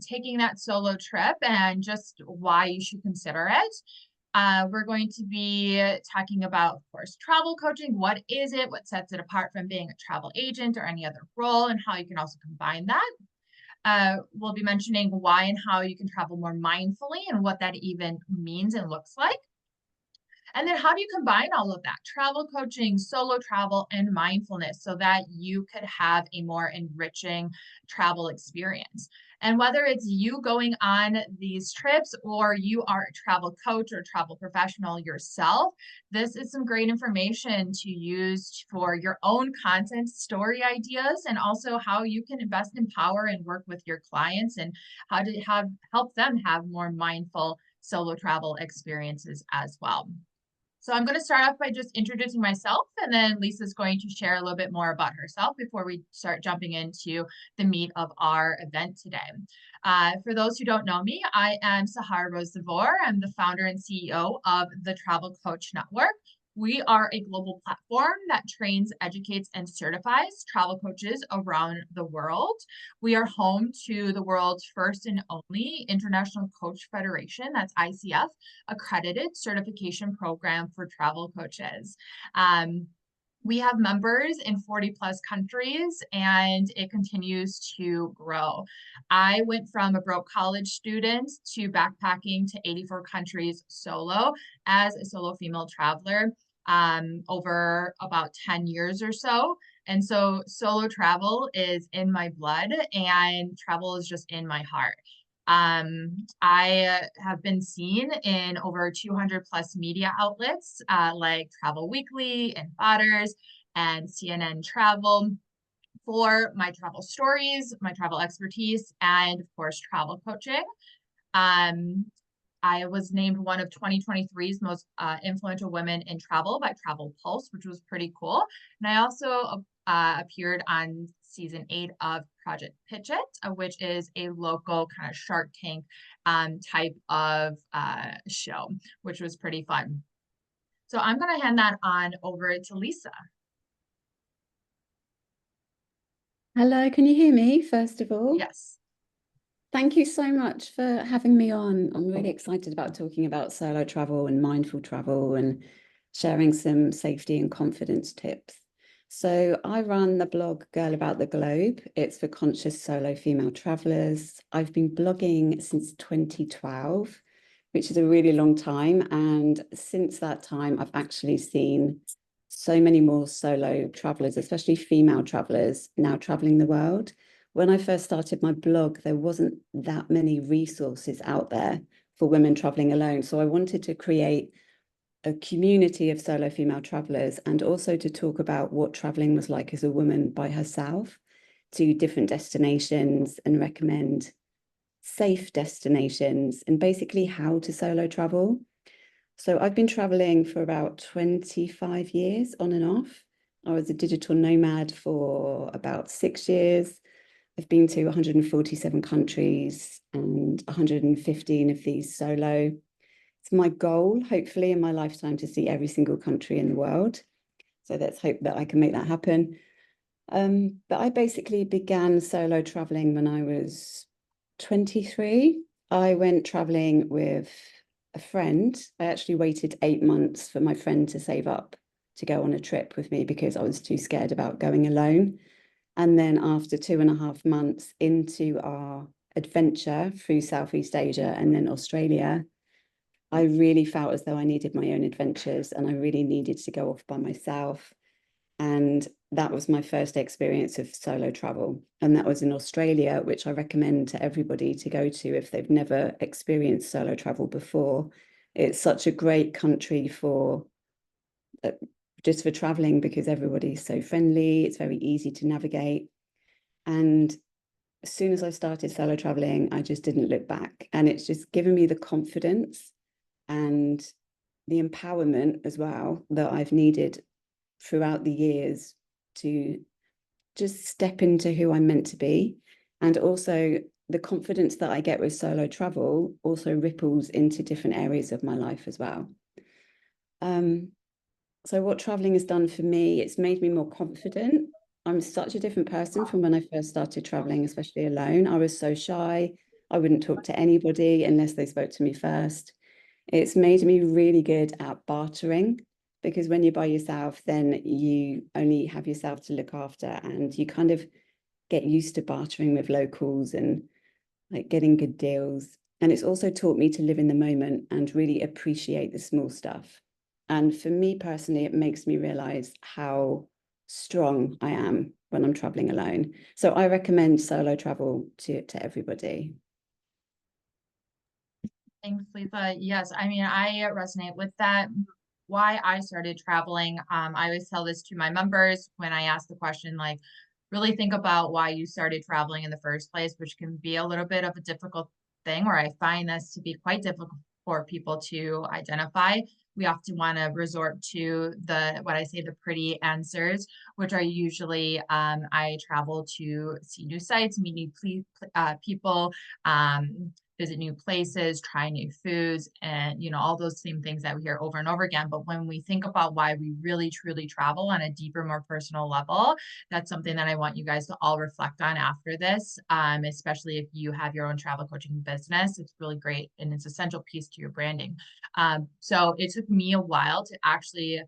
taking that solo trip and just why you should consider it. We're going to be talking about, of course, travel coaching. What is it? What sets it apart from being a travel agent or any other role, and how you can also combine that. We'll be mentioning why and how you can travel more mindfully and what that even means and looks like. And then how do you combine all of that? Travel coaching, solo travel, and mindfulness so that you could have a more enriching travel experience. And whether it's you going on these trips or you are a travel coach or travel professional yourself, this is some great information to use for your own content, story ideas, and also how you can invest, empower, and work with your clients and how to help them have more mindful solo travel experiences as well. So I'm going to start off by just introducing myself, and then Lisa's going to share a little bit more about herself before we start jumping into the meat of our event today. For those who don't know me, I am Sahar Rose-Devor. I'm the founder and CEO of the Travel Coach Network. We are a global platform that trains, educates, and certifies travel coaches around the world. We are home to the world's first and only International Coach Federation, that's ICF, accredited certification program for travel coaches. We have members in 40 plus countries and it continues to grow. I went from a broke college student to backpacking to 84 countries solo as a solo female traveler over about 10 years or so. And so solo travel is in my blood and travel is just in my heart. I have been seen in over 200 plus media outlets like Travel Weekly and Fodders and CNN Travel for my travel stories, my travel expertise, and of course, travel coaching. I was named one of 2023's most influential women in travel by Travel Pulse, which was pretty cool. And I also appeared on season 8 of Project Pitch It, which is a local kind of Shark Tank type of show, which was pretty fun. So I'm going to hand that on over to Lisa. Hello, can you hear me, first of all? Yes. Thank you so much for having me on. I'm really excited about talking about solo travel and mindful travel and sharing some safety and confidence tips. So I run the blog Girl About the Globe. It's for conscious solo female travelers. I've been blogging since 2012, which is a really long time. And since that time, I've actually seen so many more solo travelers, especially female travelers, now traveling the world. When I first started my blog, there wasn't that many resources out there for women traveling alone. So I wanted to create a community of solo female travelers and also to talk about what traveling was like as a woman by herself to different destinations and recommend safe destinations and basically how to solo travel. So I've been traveling for about 25 years on and off. I was a digital nomad for about 6 years. I've been to 147 countries and 115 of these solo. It's my goal, hopefully, in my lifetime to see every single country in the world. So let's hope that I can make that happen. But I basically began solo traveling when I was 23. I went traveling with a friend. I actually waited 8 months for my friend to save up to go on a trip with me because I was too scared about going alone. And then after 2.5 months into our adventure through Southeast Asia and then Australia, I really felt as though I needed my own adventures and I really needed to go off by myself. And that was my first experience of solo travel. And that was in Australia, which I recommend to everybody to go to if they've never experienced solo travel before. It's such a great country for just for traveling because everybody's so friendly. It's very easy to navigate. And as soon as I started solo traveling, I just didn't look back. And it's just given me the confidence and the empowerment as well that I've needed throughout the years to just step into who I'm meant to be. And also the confidence that I get with solo travel also ripples into different areas of my life as well. So what traveling has done for me, it's made me more confident. I'm such a different person from when I first started traveling, especially alone. I was so shy. I wouldn't talk to anybody unless they spoke to me first. It's made me really good at bartering because when you're by yourself, then you only have yourself to look after and you kind of get used to bartering with locals and like getting good deals. And it's also taught me to live in the moment and really appreciate the small stuff. And for me personally, it makes me realize how strong I am when I'm traveling alone. So I recommend solo travel to everybody. Thanks, Lisa. Yes, I mean, I resonate with that. Why I started traveling, I always tell this to my members when I ask the question, like, really think about why you started traveling in the first place, which can be a little bit of a difficult thing, or I find this to be quite difficult for people to identify. We often want to resort to what I say, the pretty answers, which are usually I travel to see new sights, meet new people, visit new places, try new foods, and all those same things that we hear over and over again. But when we think about why we really truly travel on a deeper, more personal level, that's something that I want you guys to all reflect on after this, especially if you have your own travel coaching business. It's really great and it's an essential piece to your branding. So it took me a while to actually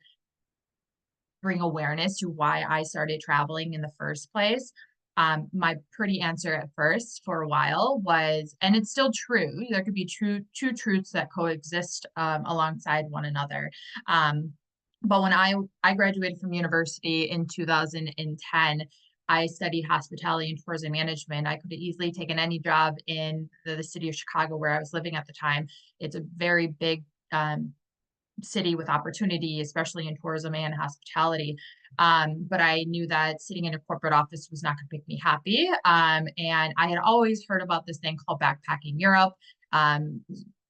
bring awareness to why I started traveling in the first place. My pretty answer at first for a while was, and it's still true, there could be two truths that coexist alongside one another. But when I graduated from university in 2010, I studied hospitality and tourism management. I could have easily taken any job in the city of Chicago where I was living at the time. It's a very big city with opportunity, especially in tourism and hospitality. But I knew that sitting in a corporate office was not going to make me happy. And I had always heard about this thing called backpacking Europe, um,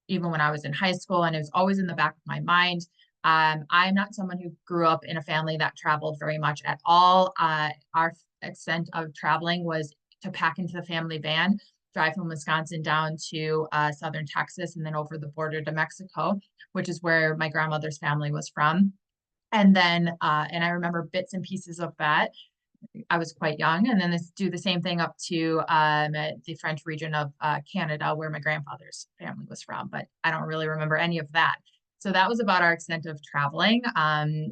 even when I was in high school, and it was always in the back of my mind. I'm not someone who grew up in a family that traveled very much at all. Our extent of traveling was to pack into the family van, drive from Wisconsin down to southern Texas, and then over the border to Mexico, which is where my grandmother's family was from. And then, and I remember bits and pieces of that. I was quite young, and then do the same thing up to the French region of Canada, where my grandfather's family was from. But I don't really remember any of that. So that was about our extent of traveling.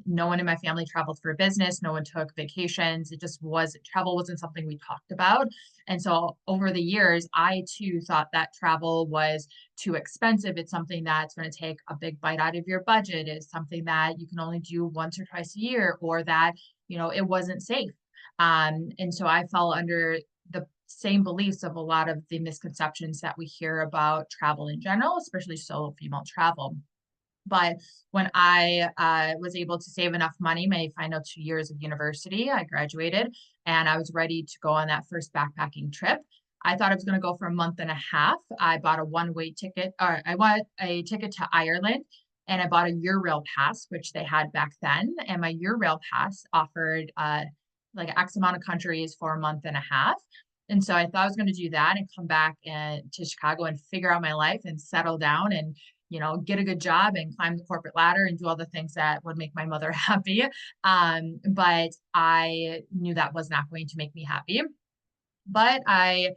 No one in my family traveled for business. No one took vacations. It just was travel wasn't something we talked about. And so over the years, I too thought that travel was too expensive. It's something that's going to take a big bite out of your budget. It's something that you can only do once or twice a year, or that it wasn't safe. And so I fell under the same beliefs of a lot of the misconceptions that we hear about travel in general, especially solo female travel. But when I was able to save enough money, my final 2 years of university, I graduated and I was ready to go on that first backpacking trip. I thought I was going to go for a month and a half. I bought a one-way ticket, or I bought a ticket to Ireland, and I bought a Eurail pass, which they had back then. And my Eurail pass offered like X amount of countries for a month and a half. And so I thought I was going to do that and come back to Chicago and figure out my life and settle down and get a good job and climb the corporate ladder and do all the things that would make my mother happy. But I knew that was not going to make me happy. But I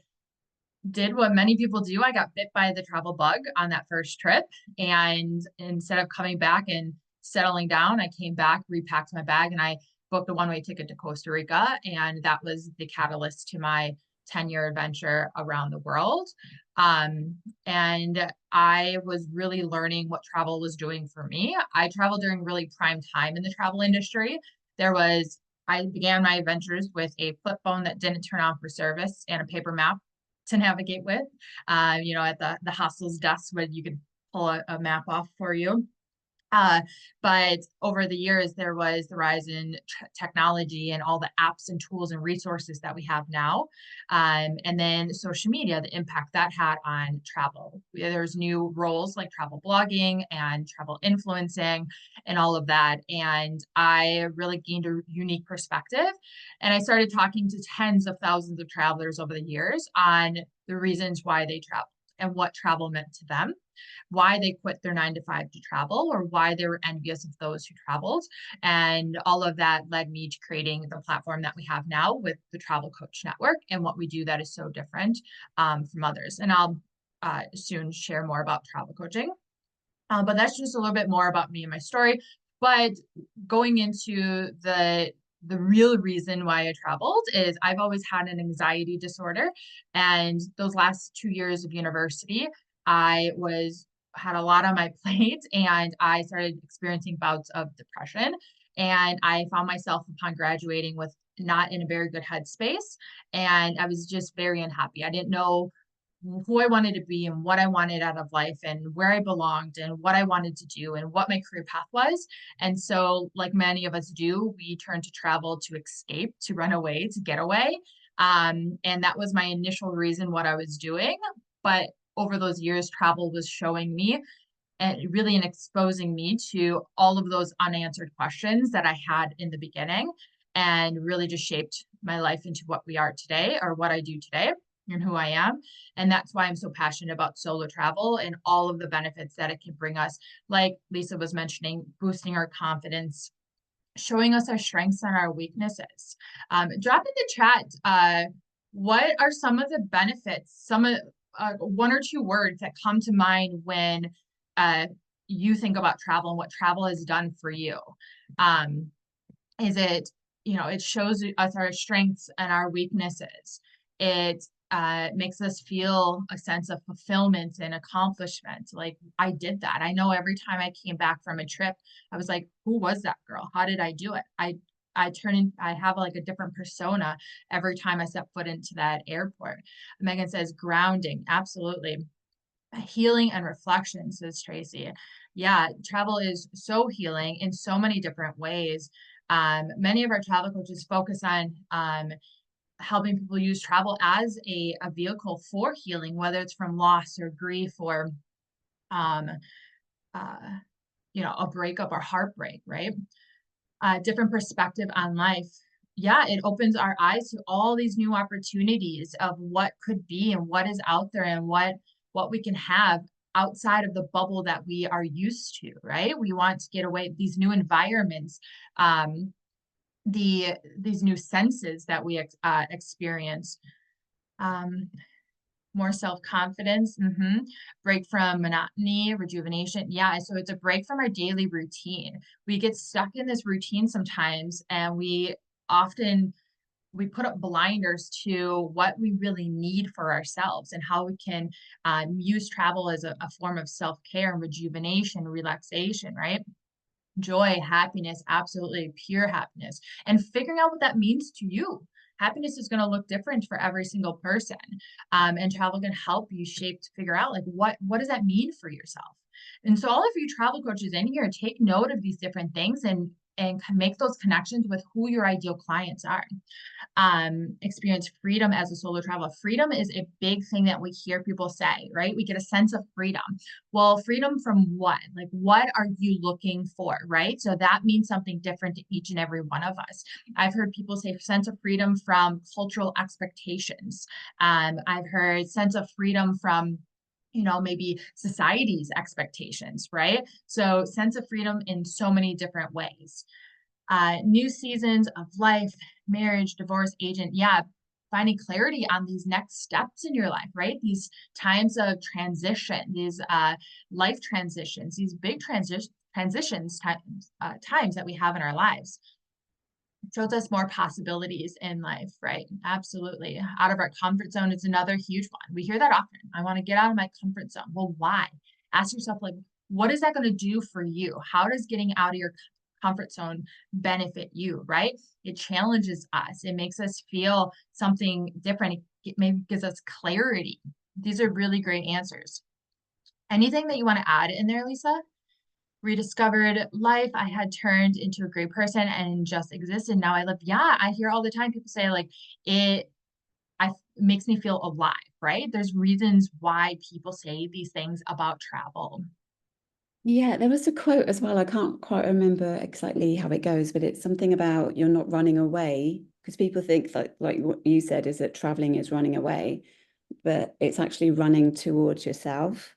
did what many people do. I got bit by the travel bug on that first trip. And instead of coming back and settling down, I came back, repacked my bag, and I booked a one-way ticket to Costa Rica. And that was the catalyst to my 10-year adventure around the world. And I was really learning what travel was doing for me. I traveled during really prime time in the travel industry. I began my adventures with a flip phone that didn't turn on for service and a paper map to navigate with, at the hostel's desk where you could pull a map off for you. But over the years, there was the rise in technology and all the apps and tools and resources that we have now. And then social media, the impact that had on travel. There's new roles like travel blogging and travel influencing and all of that. And I really gained a unique perspective. And I started talking to tens of thousands of travelers over the years on the reasons why they travel and what travel meant to them. why they quit their 9 to 5 to travel, or why they were envious of those who traveled. And all of that led me to creating the platform that we have now with the Travel Coach Network and what we do that is so different from others. And I'll soon share more about travel coaching. But that's just a little bit more about me and my story. But going into the real reason why I traveled is I've always had an anxiety disorder. And those last 2 years of university, I had a lot on my plate and I started experiencing bouts of depression. And I found myself upon graduating with not in a very good headspace. And I was just very unhappy. I didn't know who I wanted to be and what I wanted out of life and where I belonged and what I wanted to do and what my career path was. And so, like many of us do, we turned to travel to escape, to run away, to get away. And that was my initial reason what I was doing. But over those years, travel was showing me and really exposing me to all of those unanswered questions that I had in the beginning and really just shaped my life into what we are today or what I do today and who I am. And that's why I'm so passionate about solo travel and all of the benefits that it can bring us. Like Lisa was mentioning, boosting our confidence, showing us our strengths and our weaknesses. Drop in the chat, what are some of the benefits, one or two words that come to mind when you think about travel and what travel has done for you? Is it, it shows us our strengths and our weaknesses. It makes us feel a sense of fulfillment and accomplishment. Like, I did that. I know every time I came back from a trip, I was like, who was that girl? How did I do it? I have like a different persona every time I step foot into that airport. Megan says grounding. Absolutely. Healing and reflection, says Tracy. Yeah, travel is so healing in so many different ways. Many of our travel coaches focus on helping people use travel as a vehicle for healing, whether it's from loss or grief or, a breakup or heartbreak, right? Different perspective on life. Yeah, it opens our eyes to all these new opportunities of what could be and what is out there and what we can have outside of the bubble that we are used to, right? We want to get away these new environments, these new senses that we experience. More self-confidence, break from monotony, rejuvenation. Yeah, so it's a break from our daily routine. We get stuck in this routine sometimes, and we put up blinders to what we really need for ourselves and how we can use travel as a form of self-care and rejuvenation, relaxation, right? Joy, happiness, absolutely pure happiness, and figuring out what that means to you. Happiness is going to look different for every single person. And travel can help you figure out like what does that mean for yourself? And so all of you travel coaches in here, take note of these different things and make those connections with who your ideal clients are. Experience freedom as a solo traveler. Freedom is a big thing that we hear people say, right? We get a sense of freedom. Well, freedom from what? Like, what are you looking for, right? So that means something different to each and every one of us. I've heard people say sense of freedom from cultural expectations. I've heard sense of freedom from maybe society's expectations, right? So sense of freedom in so many different ways. New seasons of life, marriage, divorce, agent. Yeah, finding clarity on these next steps in your life, right? These times of transition, these life transitions, these big transitions times that we have in our lives. It shows us more possibilities in life, right? Absolutely. Out of our comfort zone is another huge one. We hear that often. I want to get out of my comfort zone. Well, why? Ask yourself, like, what is that going to do for you? How does getting out of your comfort zone benefit you, right? It challenges us. It makes us feel something different. It maybe gives us clarity. These are really great answers. Anything that you want to add in there, Lisa? Rediscovered life. I had turned into a great person and just existed. Now I live. Yeah, I hear all the time people say like it makes me feel alive, right? There's reasons why people say these things about travel. Yeah, there was a quote as well. I can't quite remember exactly how it goes, but it's something about you're not running away, because people think like what you said is that traveling is running away, but it's actually running towards yourself.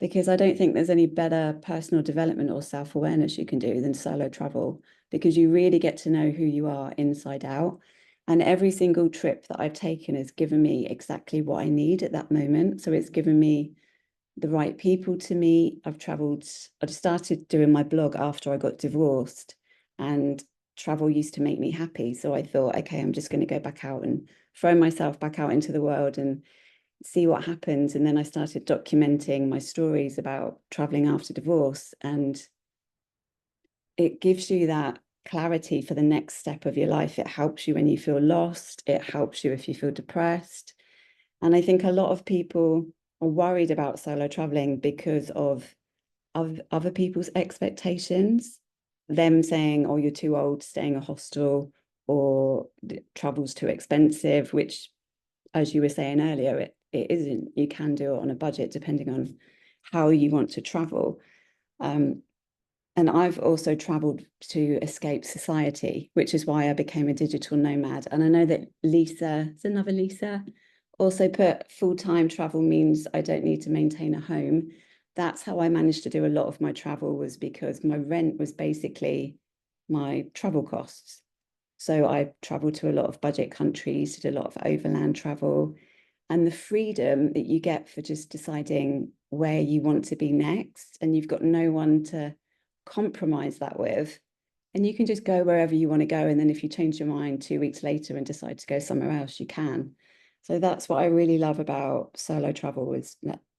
because I don't think there's any better personal development or self-awareness you can do than solo travel, because you really get to know who you are inside out. And every single trip that I've taken has given me exactly what I need at that moment. So it's given me the right people to meet. I started doing my blog after I got divorced, and travel used to make me happy. So I thought, okay, I'm just going to go back out and throw myself back out into the world and see what happens. And then I started documenting my stories about traveling after divorce, and it gives you that clarity for the next step of your life. It helps you when you feel lost. It helps you if you feel depressed. And I think a lot of people are worried about solo traveling because of other people's expectations, them saying, oh, you're too old, staying a hostel, or travel's too expensive, which, as you were saying earlier, it isn't. You can do it on a budget depending on how you want to travel. And I've also traveled to escape society, which is why I became a digital nomad. And I know that Lisa, it's another Lisa, also put full-time travel means I don't need to maintain a home. That's how I managed to do a lot of my travel, was because my rent was basically my travel costs. So I traveled to a lot of budget countries, did a lot of overland travel, and the freedom that you get for just deciding where you want to be next, and you've got no one to compromise that with, and you can just go wherever you want to go. And then if you change your mind 2 weeks later and decide to go somewhere else, you can. So that's what I really love about solo travel, is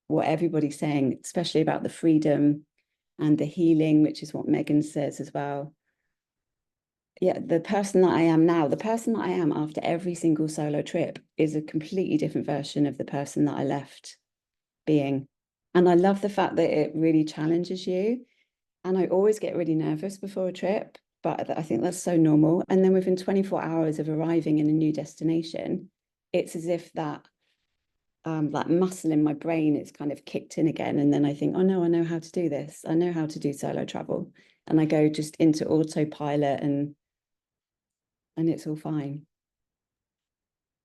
what everybody's saying, especially about the freedom and the healing, which is what Megan says as well. Yeah, the person that I am now, the person that I am after every single solo trip is a completely different version of the person that I left being. And I love the fact that it really challenges you. And I always get really nervous before a trip, but I think that's so normal. And then within 24 hours of arriving in a new destination, it's as if that muscle in my brain is kind of kicked in again. And then I think, oh no, I know how to do this. I know how to do solo travel. And I go just into autopilot, and it's all fine.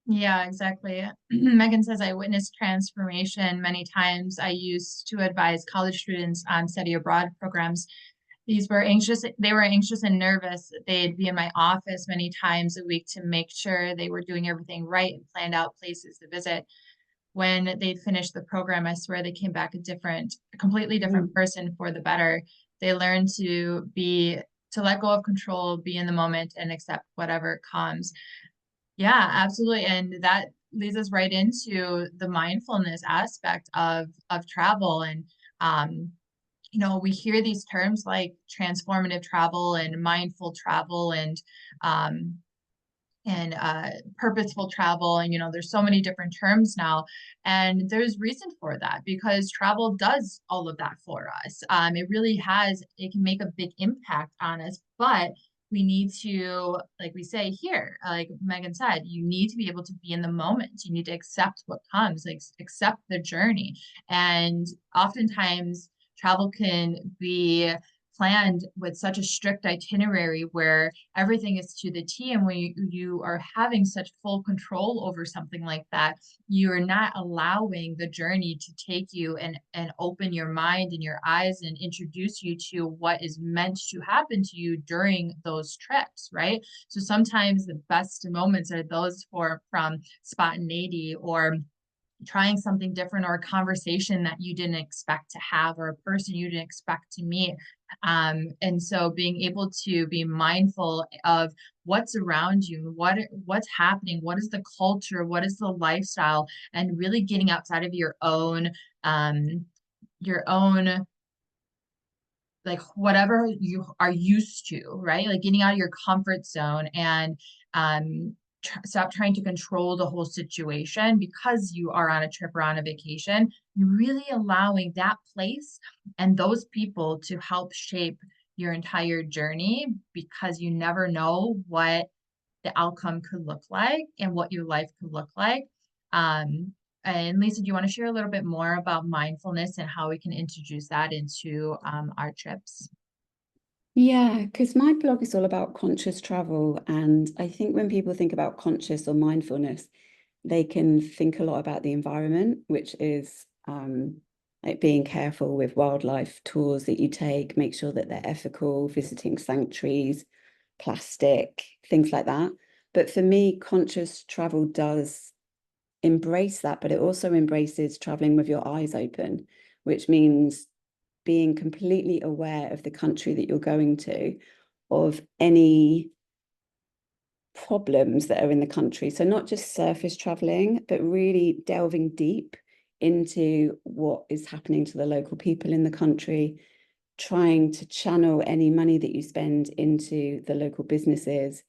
Yeah, exactly. Megan says, I witnessed transformation many times. I used to advise college students on study abroad programs. They were anxious and nervous. They'd be in my office many times a week to make sure they were doing everything right and planned out places to visit. When they'd finished the program, I swear they came back a completely different Mm. person for the better. They learned to let go of control, be in the moment, and accept whatever comes. Yeah, absolutely. And that leads us right into the mindfulness aspect of travel. And we hear these terms like transformative travel and mindful travel um and purposeful travel. And there's so many different terms now, and there's reason for that, because travel does all of that for us. It can make a big impact on us, but we need to, like we say here, like Megan said, you need to be able to be in the moment. You need to accept what comes, like accept the journey. And oftentimes travel can be planned with such a strict itinerary where everything is to the T. And when you are having such full control over something like that, you're not allowing the journey to take you and open your mind and your eyes and introduce you to what is meant to happen to you during those trips, right? So sometimes the best moments are those from spontaneity, or trying something different, or a conversation that you didn't expect to have, or a person you didn't expect to meet. And so being able to be mindful of what's around you, what's happening, what is the culture, what is the lifestyle, and really getting outside of your own like whatever you are used to, right? Like getting out of your comfort zone, and stop trying to control the whole situation because you are on a trip or on a vacation. You're really allowing that place and those people to help shape your entire journey, because you never know what the outcome could look like and what your life could look like. And Lisa, do you want to share a little bit more about mindfulness and how we can introduce that into our trips? Yeah, because my blog is all about conscious travel. And I think when people think about conscious or mindfulness, they can think a lot about the environment, which is, like being careful with wildlife tours that you take, make sure that they're ethical, visiting sanctuaries, plastic, things like that. But for me, conscious travel does embrace that, but it also embraces traveling with your eyes open, which means being completely aware of the country that you're going to, of any problems that are in the country. So not just surface traveling, but really delving deep into what is happening to the local people in the country, trying to channel any money that you spend into the local businesses.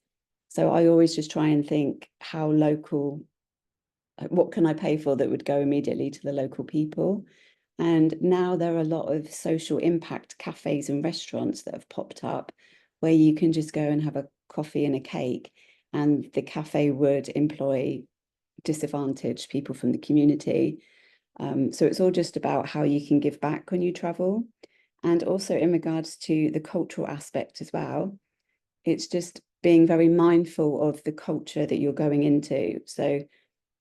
So I always just try and think how local, what can I pay for that would go immediately to the local people? And now there are a lot of social impact cafes and restaurants that have popped up where you can just go and have a coffee and a cake, and the cafe would employ disadvantaged people from the community. So it's all just about how you can give back when you travel. And also in regards to the cultural aspect as well, it's just being very mindful of the culture that you're going into. So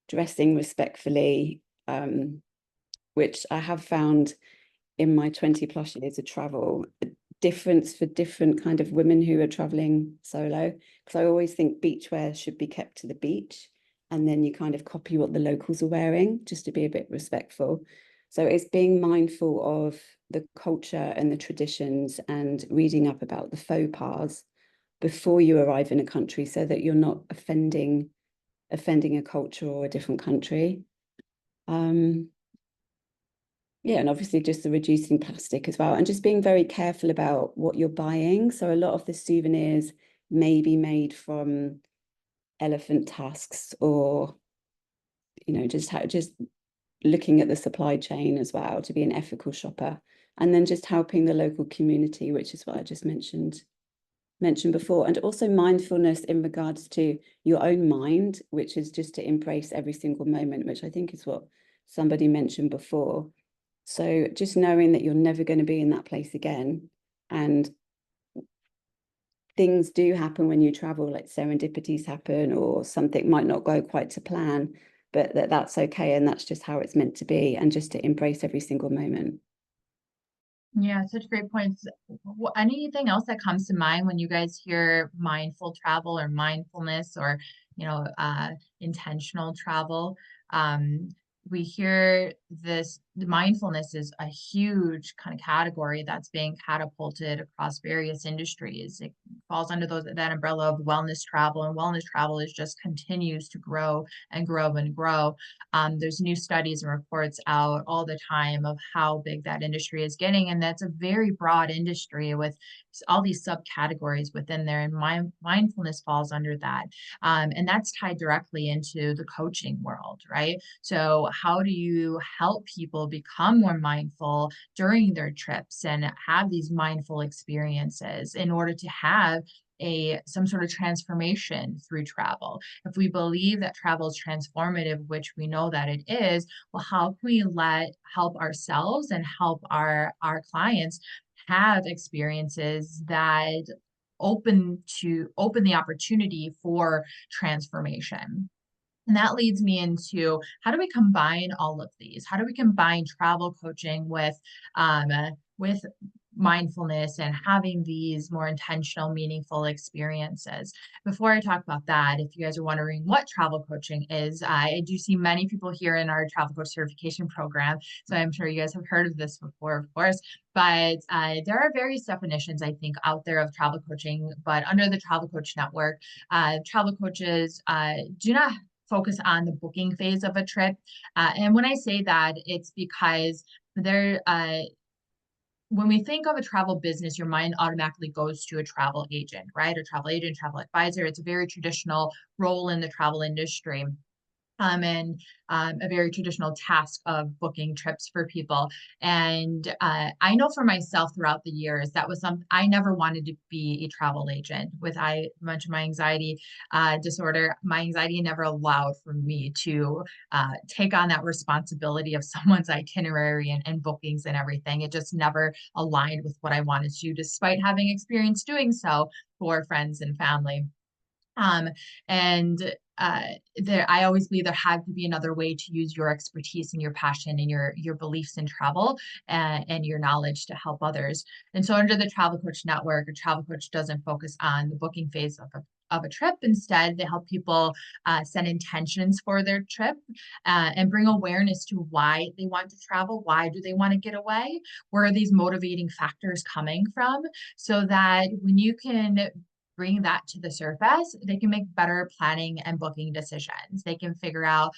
dressing respectfully, which I have found in my 20 plus years of travel, a difference for different kind of women who are traveling solo. Because I always think beachwear should be kept to the beach, and then you kind of copy what the locals are wearing, just to be a bit respectful. So it's being mindful of the culture and the traditions and reading up about the faux pas before you arrive in a country so that you're not offending a culture or a different country. Yeah, and obviously just the reducing plastic as well, and just being very careful about what you're buying. So a lot of the souvenirs may be made from elephant tusks, or just looking at the supply chain as well to be an ethical shopper, and then just helping the local community, which is what I just mentioned before, and also mindfulness in regards to your own mind, which is just to embrace every single moment, which I think is what somebody mentioned before. So just knowing that you're never going to be in that place again, and things do happen when you travel, like serendipities happen or something might not go quite to plan, but that's okay, and that's just how it's meant to be, and just to embrace every single moment. Yeah, such great points. Anything else that comes to mind when you guys hear mindful travel or mindfulness or, intentional travel? Um, we hear this, the mindfulness is a huge kind of category that's being catapulted across various industries. It falls under that umbrella of wellness travel, and wellness travel is just continues to grow and grow and grow. There's new studies and reports out all the time of how big that industry is getting, and that's a very broad industry with all these subcategories within there, and mindfulness falls under that. And that's tied directly into the coaching world, right? So, how do you help people become more mindful during their trips and have these mindful experiences in order to have some sort of transformation through travel? If we believe that travel is transformative, which we know that it is, well, how can we help ourselves and help our clients have experiences that open the opportunity for transformation? And that leads me into, how do we combine all of these? How do we combine travel coaching with mindfulness and having these more intentional, meaningful experiences? Before I talk about that, if you guys are wondering what travel coaching is, I do see many people here in our travel coach certification program. So I'm sure you guys have heard of this before, of course. But there are various definitions, I think, out there of travel coaching. But under the Travel Coach Network, travel coaches do not focus on the booking phase of a trip. And when I say that, it's because there, when we think of a travel business, your mind automatically goes to a travel agent, right? A travel agent, travel advisor. It's a very traditional role in the travel industry. And a very traditional task of booking trips for people. And I know for myself throughout the years, that was I never wanted to be a travel agent. With I mentioned my anxiety disorder, my anxiety never allowed for me to take on that responsibility of someone's itinerary and bookings and everything. It just never aligned with what I wanted to do, despite having experience doing so for friends and family. Um, and I always believe there had to be another way to use your expertise and your passion and your beliefs in travel and your knowledge to help others. And so, under the Travel Coach Network, a travel coach doesn't focus on the booking phase of a trip. Instead, they help people set intentions for their trip and bring awareness to why they want to travel. Why do they want to get away? Where are these motivating factors coming from? So that when you can bring that to the surface, they can make better planning and booking decisions. They can figure out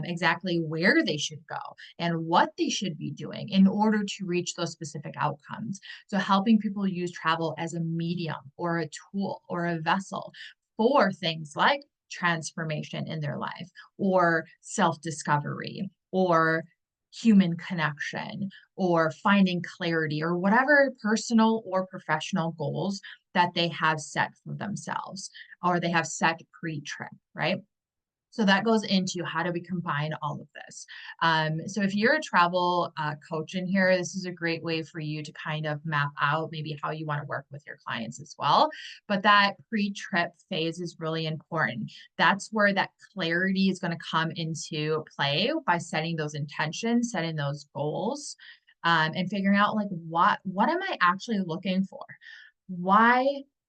exactly where they should go and what they should be doing in order to reach those specific outcomes. So, helping people use travel as a medium or a tool or a vessel for things like transformation in their life or self discovery or human connection or finding clarity or whatever personal or professional goals that they have set for themselves or they have set pre-trip, right? So that goes into how do we combine all of this. So if you're a travel coach in here, this is a great way for you to kind of map out maybe how you want to work with your clients as well. But that pre-trip phase is really important. That's where that clarity is going to come into play by setting those intentions, setting those goals, and figuring out like what am I actually looking for? Why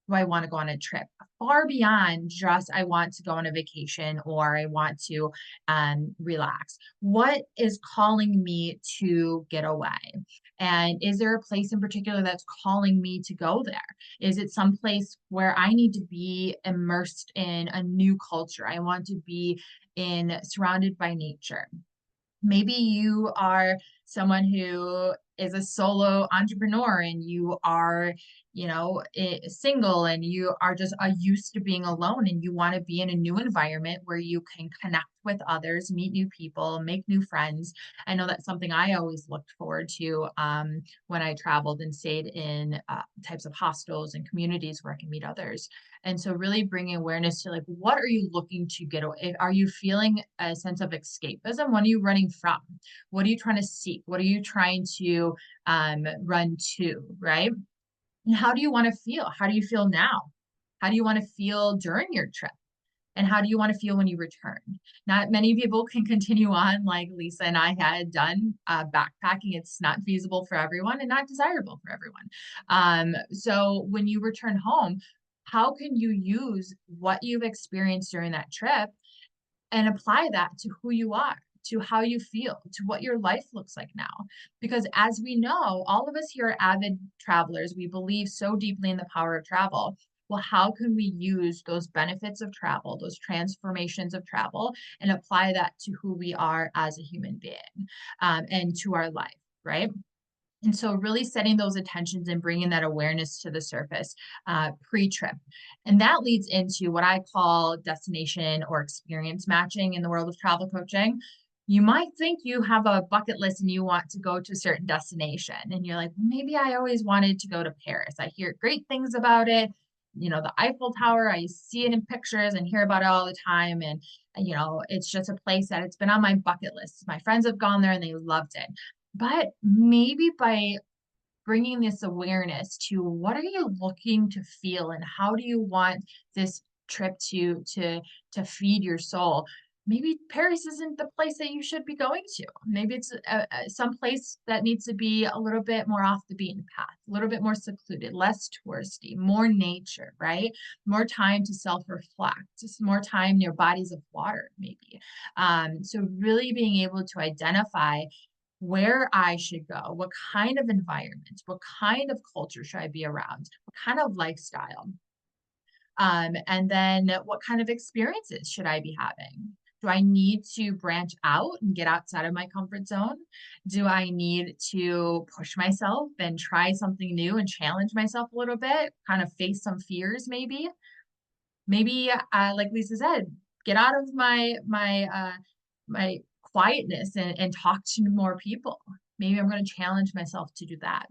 do I want to go on a trip? Far beyond just I want to go on a vacation or I want to relax. What is calling me to get away? And is there a place in particular that's calling me to go there? Is it some place where I need to be immersed in a new culture? I want to be in surrounded by nature. Maybe you are someone who is a solo entrepreneur and you are, single and you are just used to being alone and you want to be in a new environment where you can connect with others, meet new people, make new friends. I know that's something I always looked forward to when I traveled and stayed in types of hostels and communities where I can meet others. And so really bringing awareness to like, what are you looking to get away? Are you feeling a sense of escapism? What are you running from? What are you trying to seek? What are you trying to run to? Right. And how do you want to feel? How do you feel now? How do you want to feel during your trip? And how do you want to feel when you return? Not many people can continue on like Lisa and I had done backpacking. It's not feasible for everyone and not desirable for everyone. So when you return home, how can you use what you've experienced during that trip and apply that to who you are, to how you feel, to what your life looks like now? Because as we know, all of us here are avid travelers. We believe so deeply in the power of travel. Well, how can we use those benefits of travel, those transformations of travel, and apply that to who we are as a human being and to our life, right? And so, really setting those intentions and bringing that awareness to the surface pre trip. And that leads into what I call destination or experience matching in the world of travel coaching. You might think you have a bucket list and you want to go to a certain destination. And you're like, well, maybe I always wanted to go to Paris. I hear great things about it. The Eiffel Tower, I see it in pictures and hear about it all the time. And, it's just a place that it's been on my bucket list. My friends have gone there and they loved it. But maybe by bringing this awareness to what are you looking to feel and how do you want this trip to feed your soul, maybe Paris isn't the place that you should be going to. Maybe it's some place that needs to be a little bit more off the beaten path, a little bit more secluded, less touristy, more nature, right? More time to self-reflect, just more time near bodies of water, maybe. So really being able to identify where I should go, what kind of environment, what kind of culture should I be around, what kind of lifestyle, and then what kind of experiences should I be having? Do I need to branch out and get outside of my comfort zone? Do I need to push myself and try something new and challenge myself a little bit, kind of face some fears maybe? Maybe, like Lisa said, get out of my quietness and talk to more people. Maybe I'm going to challenge myself to do that.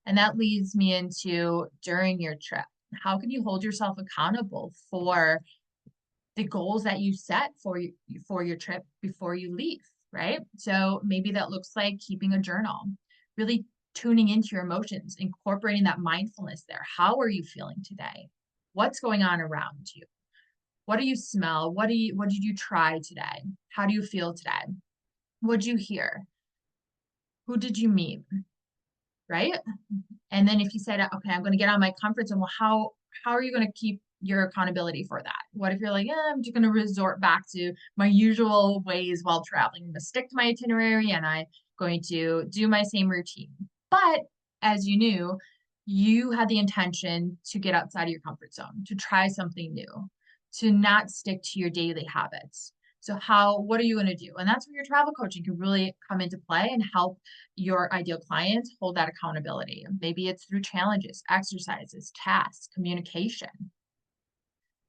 And that leads me into during your trip. How can you hold yourself accountable for the goals that you set for your trip before you leave, right? So maybe that looks like keeping a journal, really tuning into your emotions, incorporating that mindfulness there. How are you feeling today? What's going on around you? What do you smell? What did you try today? How do you feel today? What did you hear? Who did you meet? Right? And then if you said, okay, I'm going to get on my comfort zone, well, how are you going to keep your accountability for that? What if you're like, I'm just going to resort back to my usual ways while traveling? I'm going to stick to my itinerary and I'm going to do my same routine. But as you knew, you had the intention to get outside of your comfort zone, to try something new, to not stick to your daily habits. So what are you going to do? And that's where your travel coaching can really come into play and help your ideal clients hold that accountability. Maybe it's through challenges, exercises, tasks, communication.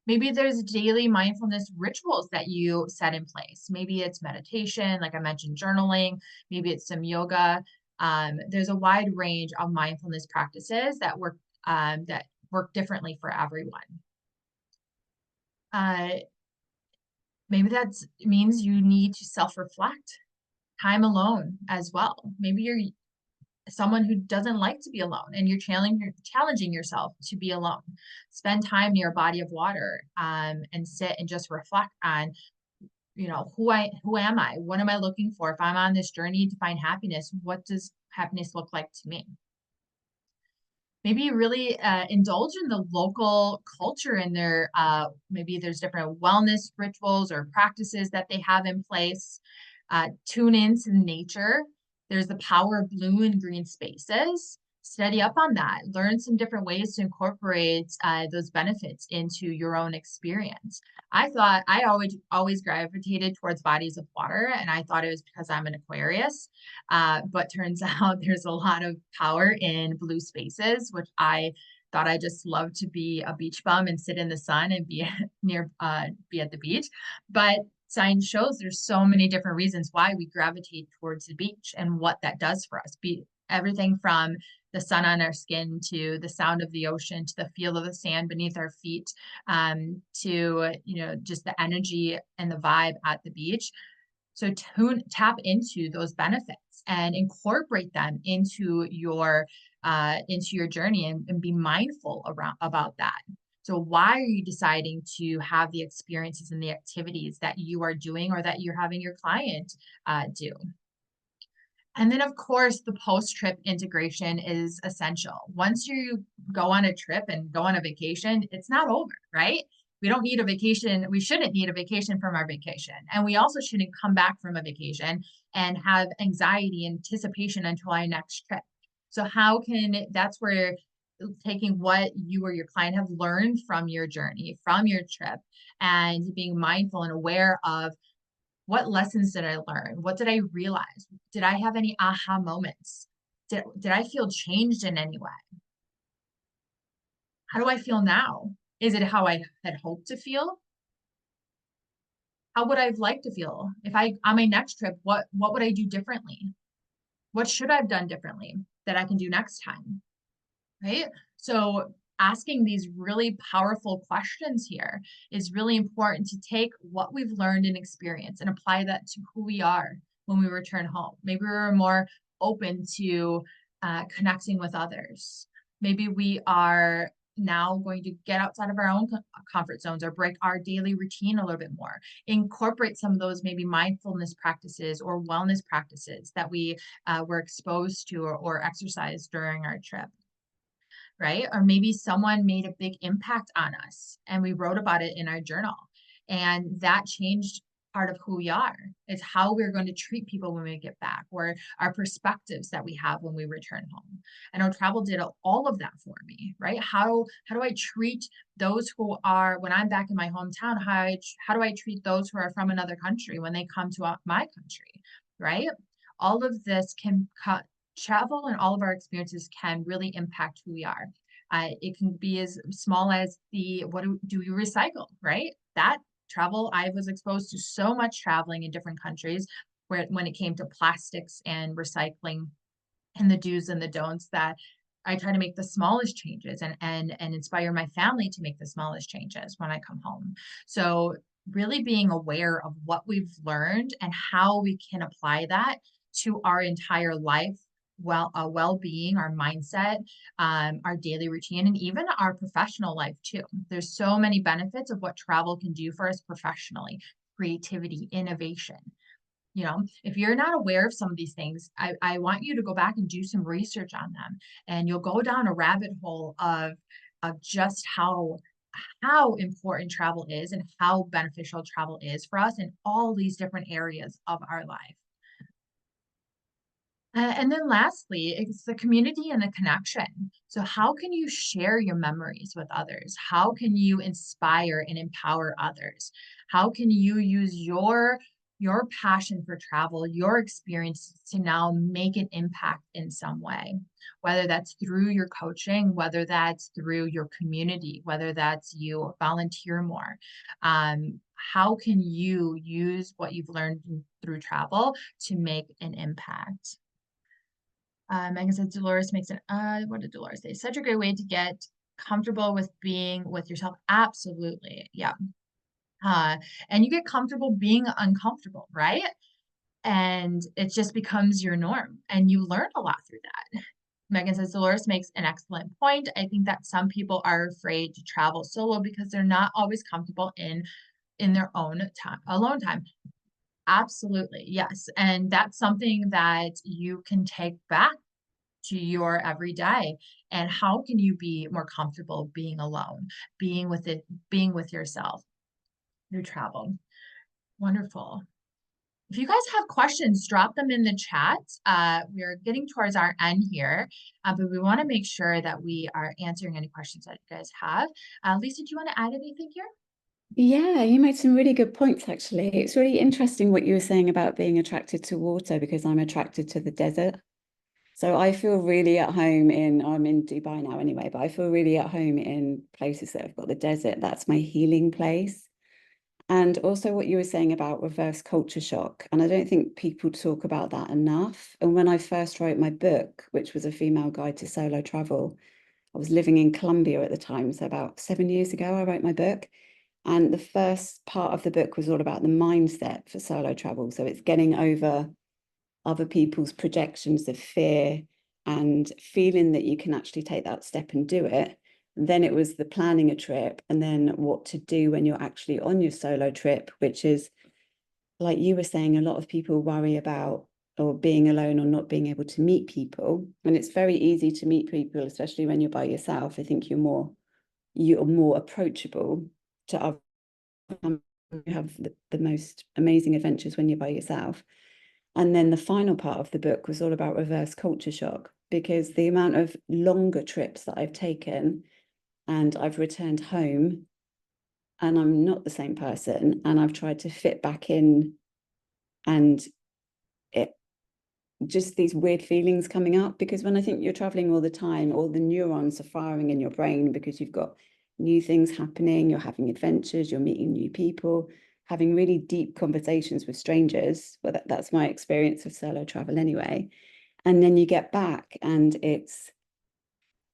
Maybe there's daily mindfulness rituals that you set in place. Maybe it's meditation, like I mentioned, journaling. Maybe it's some yoga. There's a wide range of mindfulness practices that work differently for everyone. Uh, Maybe that means you need to self-reflect, time alone as well. Maybe you're someone who doesn't like to be alone and you're challenging yourself to be alone. Spend time near a body of water, and sit and just reflect on, who am I? What am I looking for? If I'm on this journey to find happiness, what does happiness look like to me? Maybe really indulge in the local culture and maybe there's different wellness rituals or practices that they have in place. Tune into nature. There's the power of blue and green spaces. Study up on that. Learn some different ways to incorporate those benefits into your own experience. I thought I always gravitated towards bodies of water, and I thought it was because I'm an Aquarius. But turns out there's a lot of power in blue spaces, which I thought I just loved to be a beach bum and sit in the sun and be be at the beach. But science shows there's so many different reasons why we gravitate towards the beach and what that does for us. Be everything from the sun on our skin to the sound of the ocean to the feel of the sand beneath our feet, to just the energy and the vibe at the beach. So tap into those benefits and incorporate them into your journey and be mindful about that. So why are you deciding to have the experiences and the activities that you are doing or that you're having your client do? And then, of course, the post-trip integration is essential. Once you go on a trip and go on a vacation, it's not over, right? We don't need a vacation. We shouldn't need a vacation from our vacation. And we also shouldn't come back from a vacation and have anxiety, anticipation until our next trip. So that's where taking what you or your client have learned from your journey, from your trip, and being mindful and aware of what lessons did I learn? What did I realize? Did I have any aha moments? Did I feel changed in any way? How do I feel now? Is it how I had hoped to feel? How would I have liked to feel? If on my next trip, what would I do differently? What should I have done differently that I can do next time? Right? So asking these really powerful questions here is really important to take what we've learned and experience and apply that to who we are when we return home. Maybe we're more open to connecting with others. Maybe we are now going to get outside of our own comfort zones or break our daily routine a little bit more. Incorporate some of those maybe mindfulness practices or wellness practices that we were exposed to or exercised during our trip, right? Or maybe someone made a big impact on us and we wrote about it in our journal. And that changed part of who we are. It's how we're going to treat people when we get back, or our perspectives that we have when we return home. I know travel did all of that for me, right? How do I treat those who are, when I'm back in my hometown, how do I treat those who are from another country when they come to my country, right? All of this can cut travel and all of our experiences can really impact who we are. It can be as small as what do we recycle, right? That travel, I was exposed to so much traveling in different countries when it came to plastics and recycling and the do's and the don'ts, that I try to make the smallest changes and inspire my family to make the smallest changes when I come home. So really being aware of what we've learned and how we can apply that to our entire life well-being, our mindset, our daily routine, and even our professional life too. There's so many benefits of what travel can do for us professionally: creativity, innovation. You know, if you're not aware of some of these things, I want you to go back and do some research on them, and you'll go down a rabbit hole of just how important travel is and how beneficial travel is for us in all these different areas of our life. And then lastly, it's the community and the connection. So how can you share your memories with others? How can you inspire and empower others? How can you use your passion for travel, your experience to now make an impact in some way? Whether that's through your coaching, whether that's through your community, whether that's you volunteer more. How can you use what you've learned through travel to make an impact? Megan said Dolores makes it, what did Dolores say? Such a great way to get comfortable with being with yourself. Absolutely. Yeah. Uh, and you get comfortable being uncomfortable, right? And it just becomes your norm. And you learn a lot through that. Megan says Dolores makes an excellent point. I think that some people are afraid to travel solo because they're not always comfortable in their own time, alone time. Absolutely. Yes. And that's something that you can take back to your everyday. And how can you be more comfortable being alone, being with yourself through travel? Wonderful. If you guys have questions, drop them in the chat. We're getting towards our end here, but we want to make sure that we are answering any questions that you guys have. Lisa, do you want to add anything here? Yeah, you made some really good points, actually. It's really interesting what you were saying about being attracted to water because I'm attracted to the desert. So I feel really at home I'm in Dubai now anyway, but I feel really at home in places that have got the desert. That's my healing place. And also what you were saying about reverse culture shock. And I don't think people talk about that enough. And when I first wrote my book, which was a female guide to solo travel, I was living in Colombia at the time. So about 7 years ago, I wrote my book. And the first part of the book was all about the mindset for solo travel. So it's getting over other people's projections of fear and feeling that you can actually take that step and do it. And then it was the planning a trip and then what to do when you're actually on your solo trip, which is, like you were saying, a lot of people worry about or being alone or not being able to meet people. And it's very easy to meet people, especially when you're by yourself. I think you're more approachable to other. You have the most amazing adventures when you're by yourself. And then the final part of the book was all about reverse culture shock, because the amount of longer trips that I've taken and I've returned home and I'm not the same person and I've tried to fit back in, and it just these weird feelings coming up, because when I think you're traveling all the time, all the neurons are firing in your brain because you've got new things happening, you're having adventures, you're meeting new people, having really deep conversations with strangers. Well, that's my experience of solo travel anyway. And then you get back and it's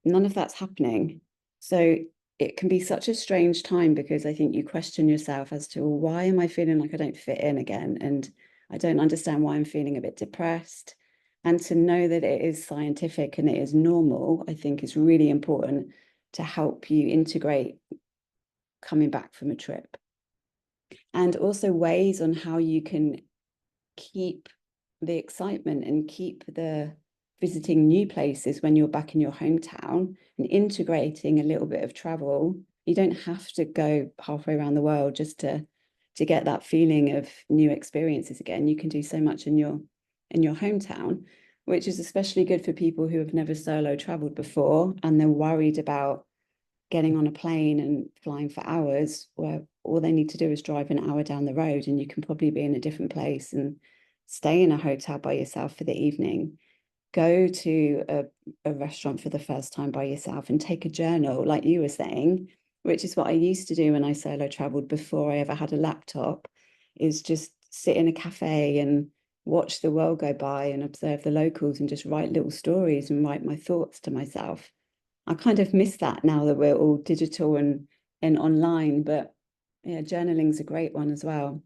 none of that's happening. So it can be such a strange time because I think you question yourself as to, well, why am I feeling like I don't fit in again? And I don't understand why I'm feeling a bit depressed. And to know that it is scientific and it is normal, I think is really important to help you integrate coming back from a trip. And also ways on how you can keep the excitement and keep the visiting new places when you're back in your hometown and integrating a little bit of travel. You don't have to go halfway around the world just to get that feeling of new experiences again. You can do so much in your hometown, which is especially good for people who have never solo traveled before and they're worried about getting on a plane and flying for hours, where all they need to do is drive an hour down the road and you can probably be in a different place and stay in a hotel by yourself for the evening, go to a restaurant for the first time by yourself and take a journal, like you were saying, which is what I used to do when I solo traveled before I ever had a laptop, is just sit in a cafe and watch the world go by and observe the locals and just write little stories and write my thoughts to myself. I kind of miss that now that we're all digital and online, but yeah, journaling's a great one as well.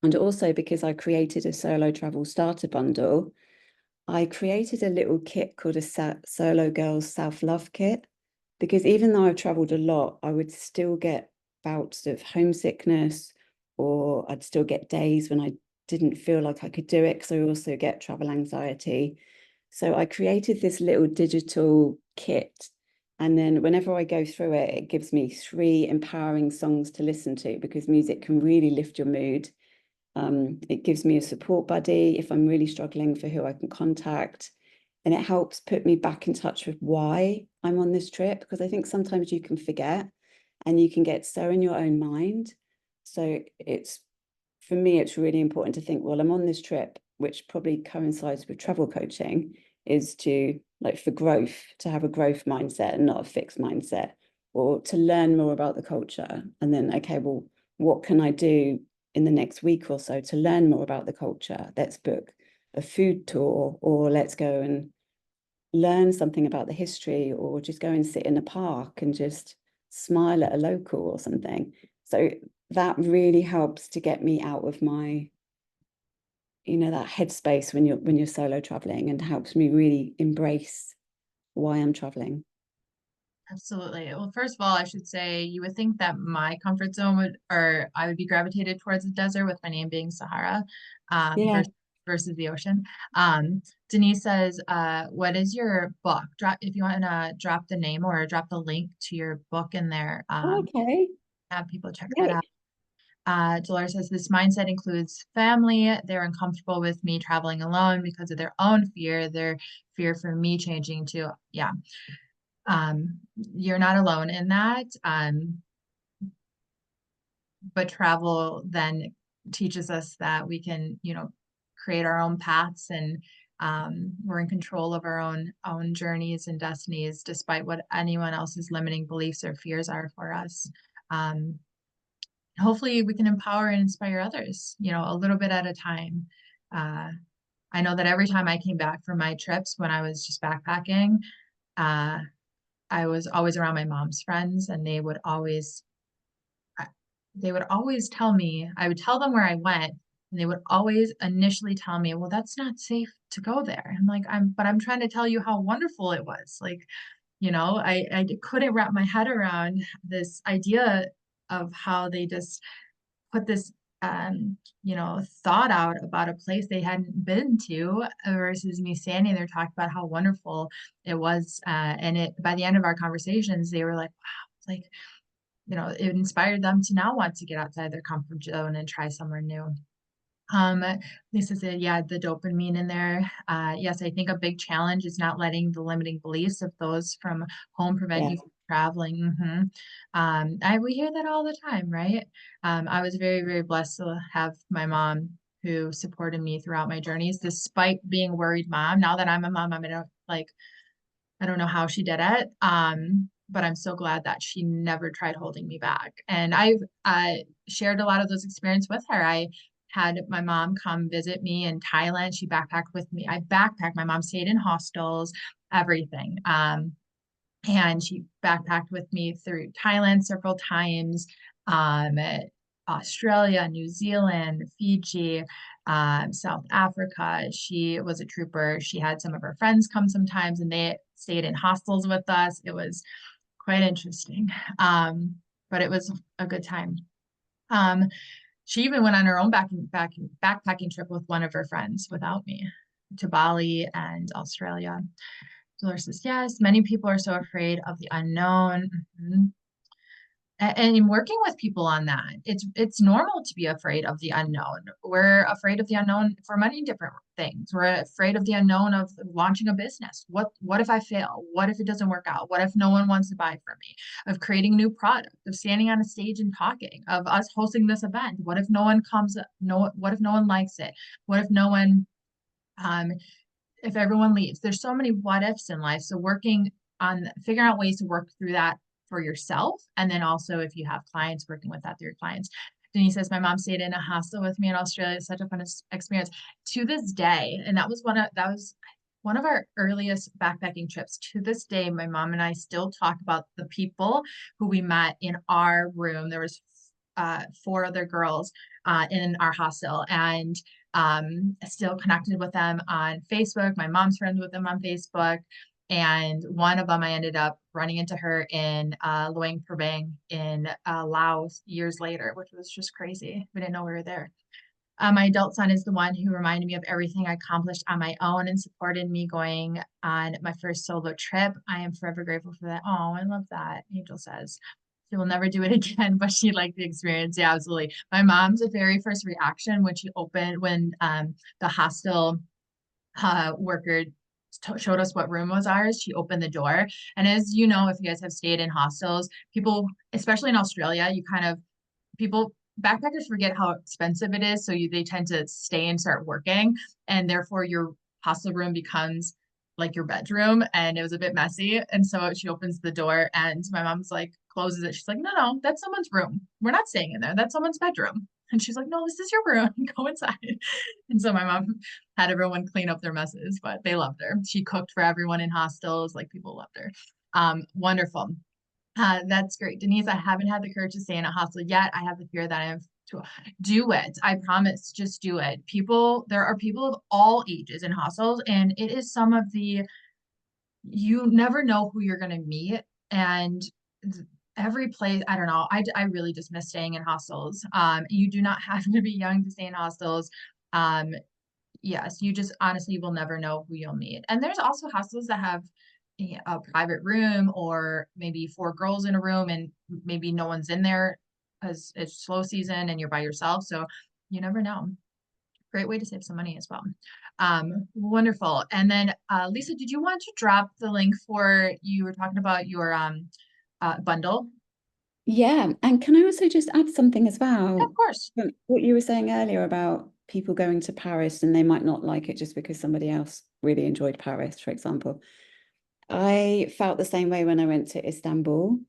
And also because I created a solo travel starter bundle, I created a little kit called a Solo Girls Self-Love Kit, because even though I've traveled a lot, I would still get bouts of homesickness, or I'd still get days when I didn't feel like I could do it, because I also get travel anxiety. So I created this little digital kit. And then whenever I go through it, it gives me 3 empowering songs to listen to, because music can really lift your mood. It gives me a support buddy if I'm really struggling, for who I can contact. And it helps put me back in touch with why I'm on this trip, because I think sometimes you can forget and you can get so in your own mind. So for me, it's really important to think, well, I'm on this trip, which probably coincides with travel coaching, is to, like, for growth, to have a growth mindset and not a fixed mindset, or to learn more about the culture. And then, okay, well, what can I do in the next week or so to learn more about the culture? Let's book a food tour, or let's go and learn something about the history, or just go and sit in a park and just smile at a local or something. So that really helps to get me out of my, that headspace when you're solo traveling, and helps me really embrace why I'm traveling. Absolutely. Well, first of all, I should say you would think that my comfort zone would, or I would be gravitated towards the desert, with my name being Sahara, Yeah. versus the ocean. Denise says, what is your book? Drop if you want to drop the name or drop the link to your book in there. Oh, okay. Have people check that Great. out. Dolores says this mindset includes family. They're uncomfortable with me traveling alone because of their own fear, their fear for me changing too. Yeah. You're not alone in that. But travel then teaches us that we can, create our own paths, and we're in control of our own journeys and destinies, despite what anyone else's limiting beliefs or fears are for us. Um, Hopefully we can empower and inspire others, a little bit at a time. Uh, I know that every time I came back from my trips when I was just backpacking, uh, I was always around my mom's friends, and they would always tell me, I would tell them where I went, and they would always initially tell me, well, that's not safe to go there. I'm like, but I'm trying to tell you how wonderful it was. Like, I couldn't wrap my head around this idea of how they just put this thought out about a place they hadn't been to, versus me standing there talking about how wonderful it was. And by the end of our conversations, they were like, wow, like, it inspired them to now want to get outside their comfort zone and try somewhere new. Um, Lisa said, yeah, the dopamine in there. Yes, I think a big challenge is not letting the limiting beliefs of those from home prevent Yeah. you from traveling. We hear that all the time, right? I was very, very blessed to have my mom who supported me throughout my journeys, despite being a worried mom. Now that I'm a mom, I don't know how she did it. But I'm so glad that she never tried holding me back. And I've shared a lot of those experiences with her. I had my mom come visit me in Thailand. She backpacked with me. I backpacked. My mom stayed in hostels, everything. And she backpacked with me through Thailand several times, Australia, New Zealand, Fiji, South Africa. She was a trooper. She had some of her friends come sometimes, and they stayed in hostels with us. It was quite interesting, but it was a good time. Um, she even went on her own backpacking trip with one of her friends without me, to Bali and Australia. Dolores says, yes, many people are so afraid of the unknown. Mhm. And in working with people on that, it's normal to be afraid of the unknown. We're afraid of the unknown for many different things. We're afraid of the unknown of launching a business. What if I fail? What if it doesn't work out? What if no one wants to buy from me? Of creating a new product, of standing on a stage and talking, of us hosting this event. What if no one comes? No, what if no one likes it? What if no one um, if everyone leaves? There's so many what ifs in life. So working on figuring out ways to work through that for yourself. And then also if you have clients, working with that through your clients. Denise says, my mom stayed in a hostel with me in Australia. It's such a fun experience to this day. And that was one of our earliest backpacking trips. To this day, my mom and I still talk about the people who we met in our room. There was 4 other girls in our hostel, and Still connected with them on Facebook. My mom's friends with them on Facebook. And one of them, I ended up running into her in Luang Prabang in Laos years later, which was just crazy. We didn't know we were there. My adult son is the one who reminded me of everything I accomplished on my own and supported me going on my first solo trip. I am forever grateful for that. Oh, I love that. Angel says she will never do it again, but she liked the experience. Yeah, absolutely. My mom's very first reaction when she opened, when the hostel worker showed us what room was ours, she opened the door. And as you know, if you guys have stayed in hostels, people, especially in Australia, you kind of people backpackers forget how expensive it is, so they tend to stay and start working, and therefore your hostel room becomes like your bedroom, and it was a bit messy. And so she opens the door, and my mom's like closes it. She's like, no, no, that's someone's room. We're not staying in there. That's someone's bedroom. And she's like, no, this is your room. Go inside. And so my mom had everyone clean up their messes, but they loved her. She cooked for everyone in hostels. Like people loved her. Wonderful. That's great. Denise, I haven't had the courage to stay in a hostel yet. I have the fear that I have to do it. I promise, just do it. There are people of all ages in hostels, and it is some of you never know who you're going to meet. And every place, I don't know, I really just miss staying in hostels. You do not have to be young to stay in hostels. Um, yes, you just honestly will never know who you'll meet. And there's also hostels that have a private room, or maybe four girls in a room and maybe no one's in there because it's slow season and you're by yourself. So you never know. Great way to save some money as well. Wonderful. And then Lisa, did you want to drop the link for, you were talking about your bundle? Yeah, and can I also just add something as Yeah, of well? course. What you were saying earlier about people going to Paris and they might not like it just because somebody else really enjoyed Paris, for example. I felt the same way when I went to Istanbul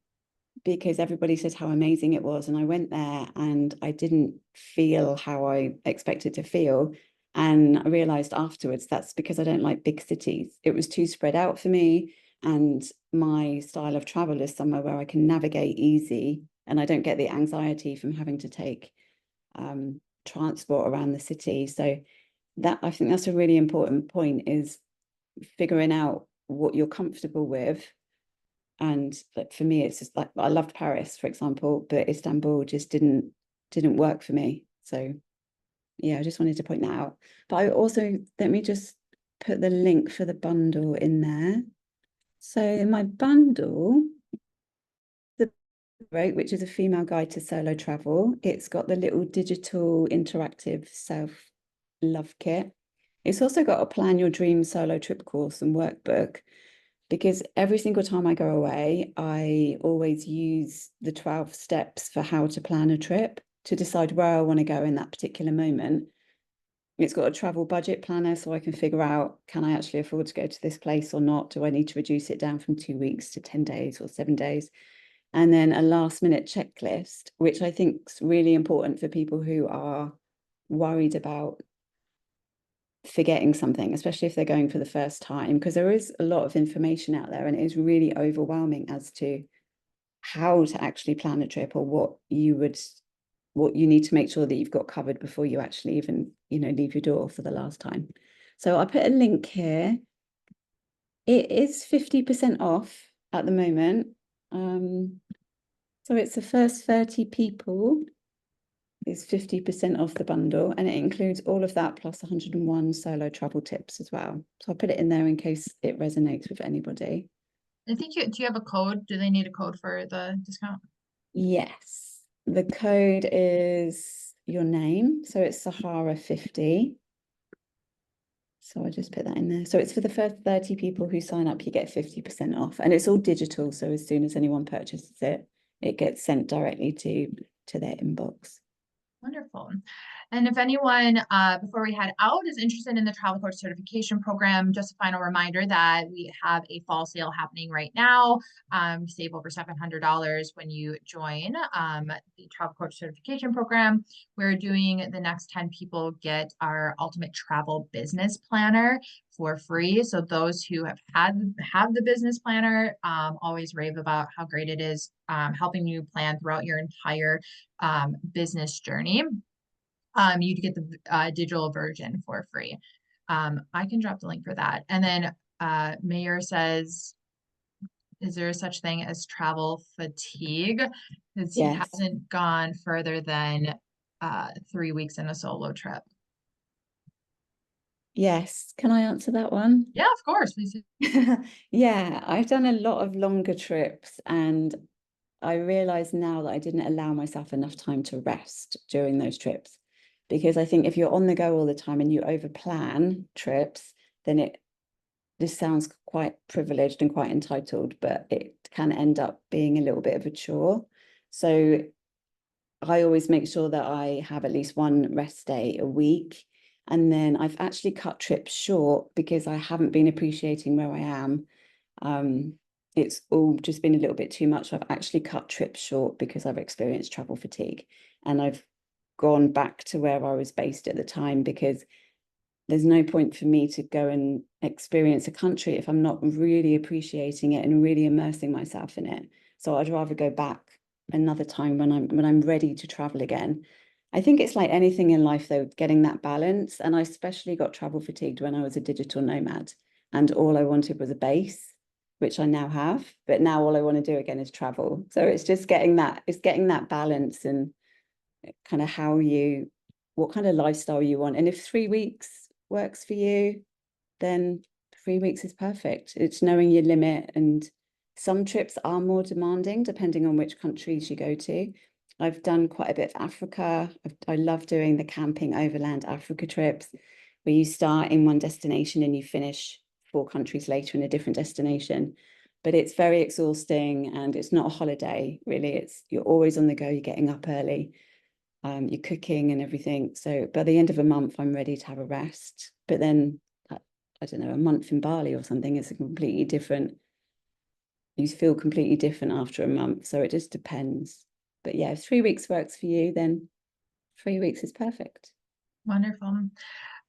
because everybody said how amazing it was. And I went there and I didn't feel how I expected to feel. And I realized afterwards that's because I don't like big cities. It was too spread out for me. And my style of travel is somewhere where I can navigate easy and I don't get the anxiety from having to take transport around the city. So that, I think that's a really important point, is figuring out what you're comfortable with. And like for me, it's just like I loved Paris, for example, but Istanbul just didn't work for me. So yeah, I just wanted to point that out. But I also, let me just put the link for the bundle in there. So in my bundle, the right, which is a female guide to solo travel, it's got the little digital interactive self-love kit. It's also got a plan your dream solo trip course and workbook, because every single time I go away, I always use the 12 steps for how to plan a trip to decide where I want to go in that particular moment. It's got a travel budget planner so I can figure out, can I actually afford to go to this place or not? Do I need to reduce it down from 2 weeks to 10 days or 7 days? And then a last minute checklist, which I think is really important for people who are worried about forgetting something, especially if they're going for the first time, because there is a lot of information out there and it is really overwhelming as to how to actually plan a trip, or what you need to make sure that you've got covered before you actually even, leave your door for the last time. So I put a link here. It is 50% off at the moment. So it's the first 30 people is 50% off the bundle, and it includes all of that plus 101 solo travel tips as well. So I'll put it in there in case it resonates with anybody. I think do you have a code? Do they need a code for the discount? Yes, the code is your name, so it's Sahara50. So I just put that in there. So it's for the first 30 people who sign up, you get 50% off, and it's all digital. So as soon as anyone purchases it, it gets sent directly to their inbox. Wonderful. And if anyone, before we head out, is interested in the travel coach certification program, just a final reminder that we have a fall sale happening right now. Save over $700 when you join the travel coach certification program. We're doing the next 10 people get our ultimate travel business planner for free. So those who have the business planner always rave about how great it is, helping you plan throughout your entire business journey. you get the digital version for free. I can drop the link for that. And then Mayor says, is there such thing as travel fatigue? Because he Yes. hasn't gone further than 3 weeks in a solo trip. Yes. Can I answer that one? Yeah, of course. Please. Yeah, I've done a lot of longer trips, and I realize now that I didn't allow myself enough time to rest during those trips. Because I think if you're on the go all the time and you overplan trips, then this sounds quite privileged and quite entitled, but it can end up being a little bit of a chore. So I always make sure that I have at least one rest day a week. And then I've actually cut trips short because I haven't been appreciating where I am. Um, it's all just been a little bit too much. I've actually cut trips short because I've experienced travel fatigue, and I've gone back to where I was based at the time, because there's no point for me to go and experience a country if I'm not really appreciating it and really immersing myself in it. So I'd rather go back another time when I'm ready to travel again. I think it's like anything in life though, getting that balance. And I especially got travel fatigued when I was a digital nomad, and all I wanted was a base, which I now have. But now all I want to do again is travel. So it's just getting that balance, and kind of what kind of lifestyle you want. And if 3 weeks works for you, then 3 weeks is perfect. It's knowing your limit. And some trips are more demanding depending on which countries you go to. I've done quite a bit of Africa. I love doing the camping overland Africa trips, where you start in one destination and you finish 4 countries later in a different destination. But it's very exhausting, and it's not a holiday, really. You're always on the go, you're getting up early, you're cooking and everything. So by the end of a month, I'm ready to have a rest. But then, I don't know, a month in Bali or something is a completely different, you feel completely different after a month. So it just depends. But yeah, if 3 weeks works for you, then 3 weeks is perfect. Wonderful.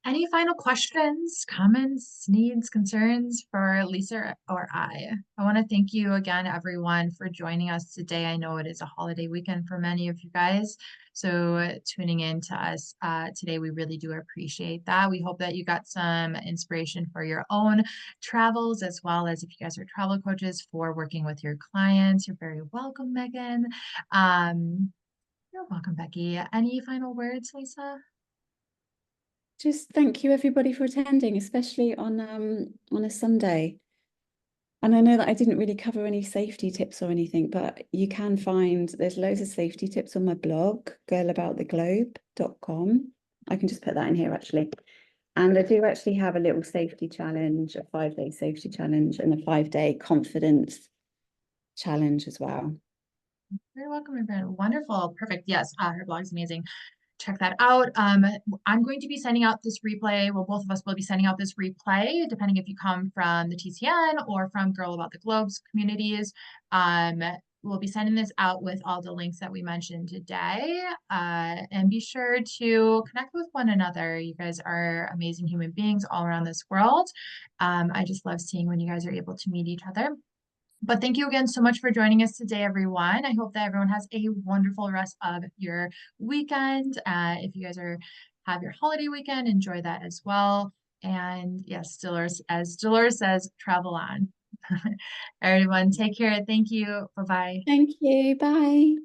Any final questions, comments, needs, concerns for Lisa or I? I want to thank you again, everyone, for joining us today. I know it is a holiday weekend for many of you guys. So tuning in to us today, we really do appreciate that. We hope that you got some inspiration for your own travels, as well as if you guys are travel coaches for working with your clients. You're very welcome, Megan. You're welcome, Becky. Any final words, Lisa? Just thank you everybody for attending, especially on a Sunday. And I know that I didn't really cover any safety tips or anything, but you can there's loads of safety tips on my blog, girlabouttheglobe.com. I can just put that in here actually. And I do actually have a little safety challenge, a 5-day safety challenge, and a 5-day confidence challenge as well. You're welcome, my friend. Wonderful. Perfect. Yes, her blog's amazing. Check that out. I'm going to be sending out this replay. Well, both of us will be sending out this replay, depending if you come from the TCN or from Girl About the Globes communities. We'll be sending this out with all the links that we mentioned today. And be sure to connect with one another. You guys are amazing human beings all around this world. I just love seeing when you guys are able to meet each other. But thank you again so much for joining us today, everyone. I hope that everyone has a wonderful rest of your weekend. If you guys have your holiday weekend, enjoy that as well. And yes, as Dolores says, travel on. Everyone, take care. Thank you. Bye-bye. Thank you. Bye.